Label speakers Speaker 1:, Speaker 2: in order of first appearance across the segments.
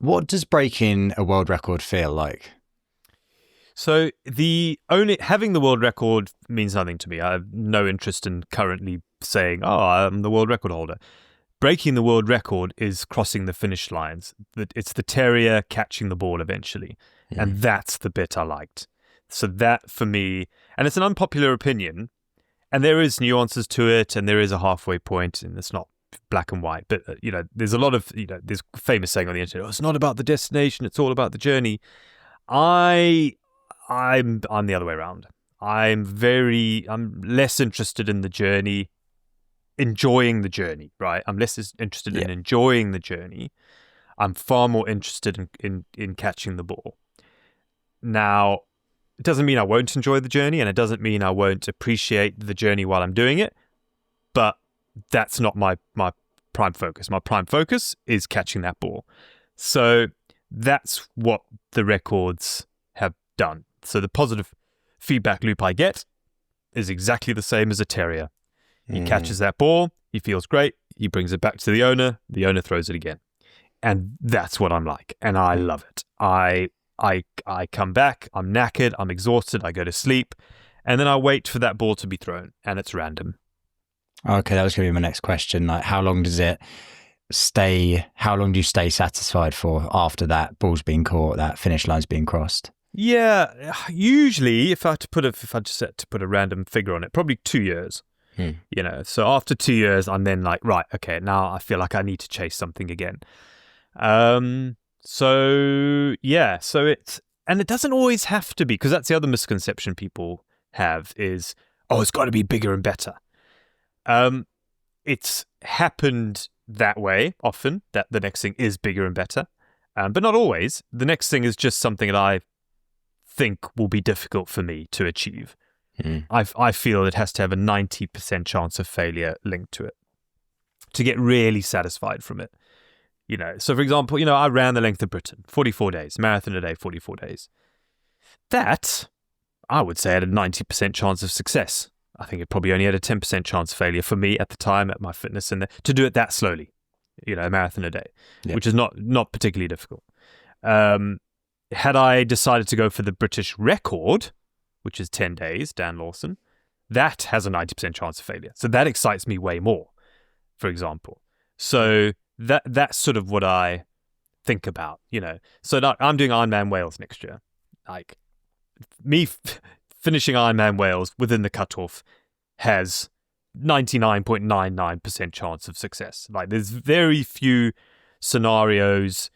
Speaker 1: What does breaking a world record feel like?
Speaker 2: So having the world record means nothing to me. I have no interest in currently saying, "Oh, I'm the world record holder." Breaking the world record is crossing the finish lines. It's the Terrier catching the ball eventually, and that's the bit I liked. So that for me, and it's an unpopular opinion, and there is nuances to it, and there is a halfway point, and it's not black and white. But there's a lot of there's a famous saying on the internet, "Oh, it's not about the destination; it's all about the journey." I'm the other way around. I'm less interested in the journey, enjoying the journey, right? I'm less interested in enjoying the journey. I'm far more interested in catching the ball. Now, it doesn't mean I won't enjoy the journey, and it doesn't mean I won't appreciate the journey while I'm doing it, but that's not my prime focus. My prime focus is catching that ball. So that's what the records have done. So the positive feedback loop I get is exactly the same as a Terrier. He catches that ball, he feels great, he brings it back to the owner throws it again. And that's what I'm like, and I love it. I come back, I'm knackered, I'm exhausted, I go to sleep, and then I wait for that ball to be thrown, and it's random.
Speaker 1: Okay, that was going to be my next question. Like, how long do you stay satisfied for after that ball's been caught, that finish line's been crossed?
Speaker 2: Yeah, usually if I just had to put a random figure on it, probably 2 years. So after 2 years, I'm then like, right, okay, now I feel like I need to chase something again. So it doesn't always have to be, because that's the other misconception people have is, oh, it's got to be bigger and better. It's happened that way often, that the next thing is bigger and better, but not always. The next thing is just something that I think will be difficult for me to achieve. I feel it has to have a 90% chance of failure linked to it to get really satisfied from it. So for example, I ran the length of Britain, 44 days, marathon a day, 44 days. That, I would say, had a 90% chance of success. I think it probably only had a 10% chance of failure for me at the time, at my fitness, and to do it that slowly, a marathon a day, which is not particularly difficult. Had I decided to go for the British record, which is 10 days, Dan Lawson, that has a 90% chance of failure. So that excites me way more, for example. So that's sort of what I think about, So I'm doing Ironman Wales next year. Like, me finishing Ironman Wales within the cutoff has 99.99% chance of success. Like, there's very few scenarios.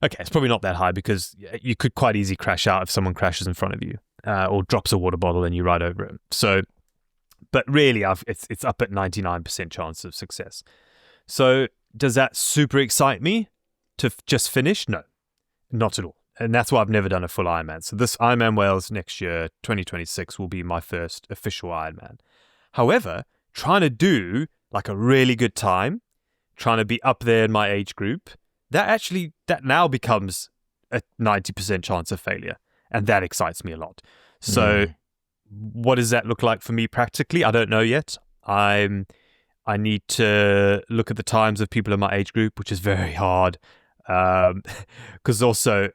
Speaker 2: Okay, it's probably not that high, because you could quite easily crash out if someone crashes in front of you or drops a water bottle and you ride over it. So, but really, it's up at 99% chance of success. So does that super excite me to just finish? No, not at all. And that's why I've never done a full Ironman. So this Ironman Wales next year, 2026, will be my first official Ironman. However, trying to do like a really good time, trying to be up there in my age group, that now becomes a 90% chance of failure. And that excites me a lot. So what does that look like for me practically? I don't know yet. I need to look at the times of people in my age group, which is very hard. Because also,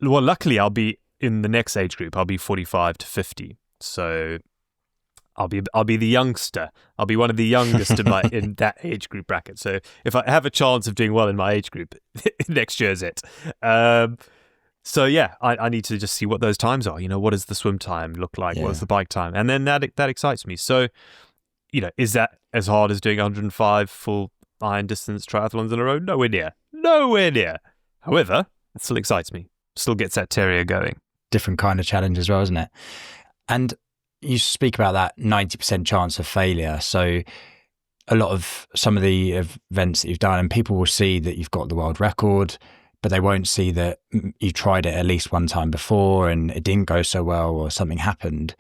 Speaker 2: well, luckily I'll be in the next age group. I'll be 45 to 50. So I'll be the youngster. I'll be one of the youngest in that age group bracket. So if I have a chance of doing well in my age group, next year's it. So yeah, I need to just see what those times are. What does the swim time look like? What does the bike time? And then that excites me. So, is that as hard as doing 105 full iron distance triathlons in a row? Nowhere near. Nowhere near. However, it still excites me. Still gets that Terrier going.
Speaker 1: Different kind of challenge as well, isn't it? And you speak about that 90% chance of failure. So a lot of some of the events that you've done, and people will see that you've got the world record, but they won't see that you tried it at least one time before and it didn't go so well, or something happened.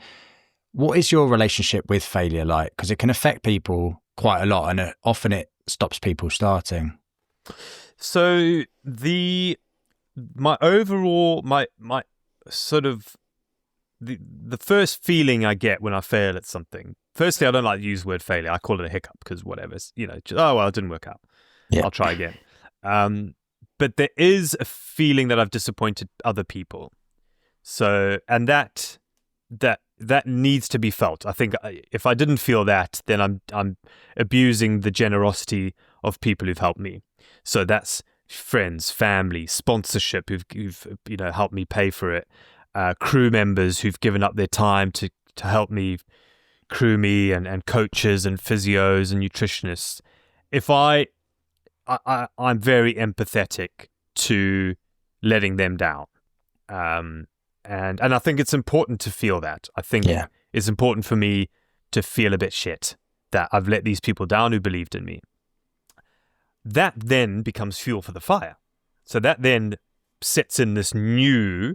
Speaker 1: What is your relationship with failure like? Because it can affect people quite a lot, and often it stops people starting.
Speaker 2: So my sort of the first feeling I get when I fail at something. Firstly, I don't like to use the word failure. I call it a hiccup, because whatever, it didn't work out. Yeah. I'll try again. but there is a feeling that I've disappointed other people. So, and that needs to be felt. I think if I didn't feel that, then I'm abusing the generosity of people who've helped me. So that's friends, family, sponsorship who've helped me pay for it, crew members who've given up their time to help me crew me, and coaches and physios and nutritionists. If I'm very empathetic to letting them down. And I think it's important to feel that. I think it's important for me to feel a bit shit that I've let these people down who believed in me. That then becomes fuel for the fire. So that then sets in this new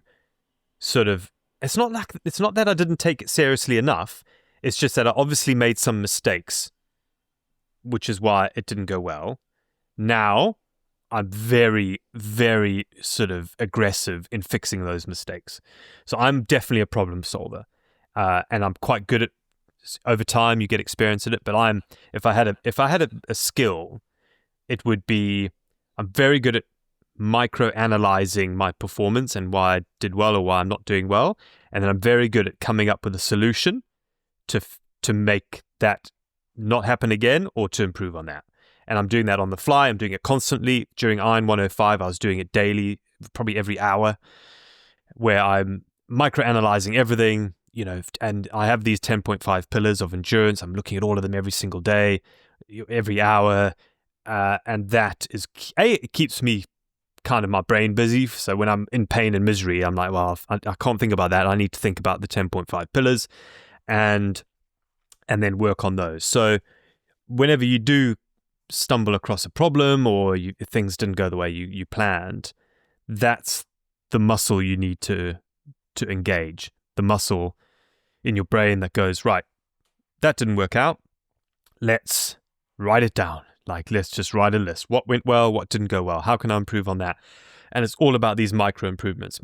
Speaker 2: sort of, it's not that I didn't take it seriously enough. It's just that I obviously made some mistakes, which is why it didn't go well. Now I'm very, very sort of aggressive in fixing those mistakes. So I'm definitely a problem solver, and I'm quite good at. Over time, you get experience at it. But if I had a skill, it would be I'm very good at micro-analyzing my performance and why I did well or why I'm not doing well, and then I'm very good at coming up with a solution to make that not happen again or to improve on that. And I'm doing that on the fly. I'm doing it constantly. During Iron 105, I was doing it daily, probably every hour, where I'm micro-analyzing everything, and I have these 10.5 pillars of endurance. I'm looking at all of them every single day, every hour. And that is, it keeps me kind of my brain busy. So when I'm in pain and misery, I'm like, well, I can't think about that. I need to think about the 10.5 pillars and then work on those. So whenever you do stumble across a problem or things didn't go the way you planned, that's the muscle you need to engage. The muscle in your brain that goes, right, that didn't work out. Let's write it down. Like, let's just write a list. What went well? What didn't go well? How can I improve on that? And it's all about these micro improvements.